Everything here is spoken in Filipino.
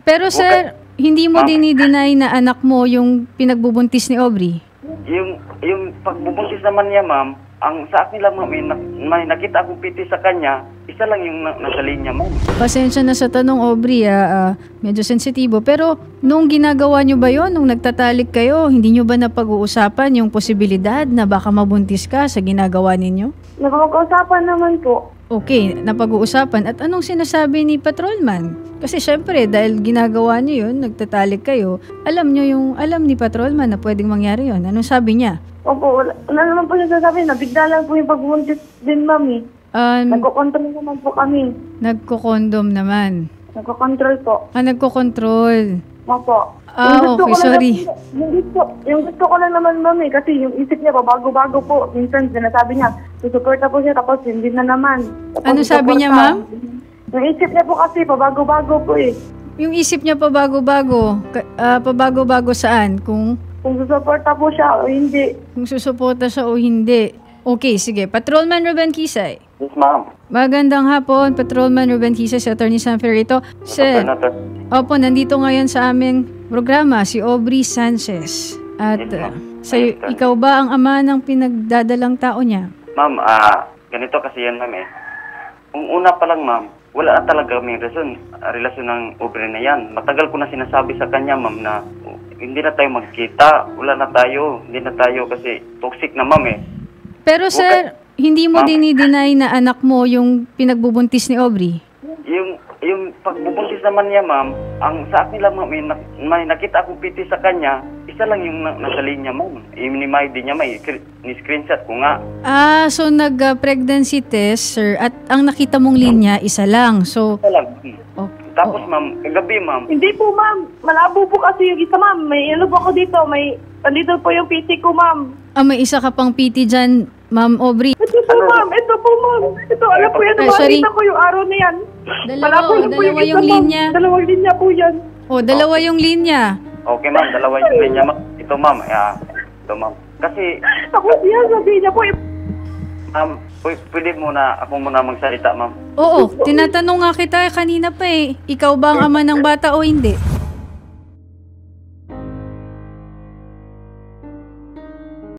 Pero sir, hindi mo Ma'am. dinideny na anak mo yung pinagbubuntis ni Aubrey? Yung pagbubuntis naman niya, ma'am, ang sa akin lang, ma'am, may nakita akong piti sa kanya, isa lang yung nasa linya, ma'am. Pasensya na sa tanong, Aubrey, medyo sensitibo. Pero nung ginagawa nyo ba yon, nung nagtatalik kayo, hindi nyo ba napag-uusapan yung posibilidad na baka mabuntis ka sa ginagawa ninyo? Nagpag-usapan naman po. Okay, napag-uusapan. At anong sinasabi ni Patrolman? Kasi syempre, dahil ginagawa nyo yun, nagtatalik kayo, alam ni Patrolman na pwedeng mangyari yun. Anong sabi niya? Opo, wala naman po siya sasabihin. Nabigla lang po yung pagbuntis din, mami. Nagko-control naman po kami. Nagko-condom naman. Nagko-control po. Nagko-control. Opo. Okay, sorry. Yung gusto ko lang naman, mami, kasi yung isip niya, bago-bago po. Minsan, sinasabi niya, susuporta po siya, tapos hindi na naman. Tapos Ano sabi niya, ma'am? Yung isip niya po kasi, pabago-bago po eh. Yung isip niya pabago-bago. Pabago-bago saan? Kung susuporta po siya o hindi. Kung susuporta siya o hindi. Okay, sige. Patrolman Ruben Kisay. Yes, ma'am. Magandang hapon, Patrolman Ruben Kisay, si Attorney Sam Ferrito. Sir, opo, nandito ngayon sa aming programa si Aubrey Sanchez. At ikaw ba ang ama ng pinagdadalang tao niya? Ma'am, ganito kasi yan, ma'am eh. Kung una pa lang, ma'am, wala na talaga may relasyon ng Aubrey na yan. Matagal ko na sinasabi sa kanya, ma'am, na hindi na tayo magkita, wala na tayo, hindi na tayo kasi toxic na, ma'am eh. Pero sir, hindi mo dinideny na anak mo yung pinagbubuntis ni Aubrey? Yung pagbubuntis naman niya, ma'am, ang sa akin lang, ma'am, may nakita akong piti sa kanya, isa lang yung nasa linya, ma'am. Minimay din niya, may ni-screenshot ko nga. So nag-pregnancy test, sir, at ang nakita mong linya, isa lang. So, Isa lang. okay. Tapos, ma'am, kagabi, ma'am, Hindi po, ma'am. Malabo po kasi yung isa, ma'am. May ano po ako dito. Andito po yung PC ko, ma'am. May isa ka pang PT dyan, Ma'am Aubrey. Ito po, ma'am. Ito po, ma'am. Ito, alam po yan. sorry. Makita ko yung araw na yan. Dalawa yung isa, linya. ma'am. Dalawang linya po yan. Dalawa yung linya. okay, ma'am, dalawa yung linya, ma'am. Ito, ma'am, ito, ma'am. Kasi, Tapos yan, sabihin niya po, ma'am, pwede ako muna magsalita, ma'am. Oo, tinatanong nga kita kanina pa eh. Ikaw ba ang ama ng bata o hindi?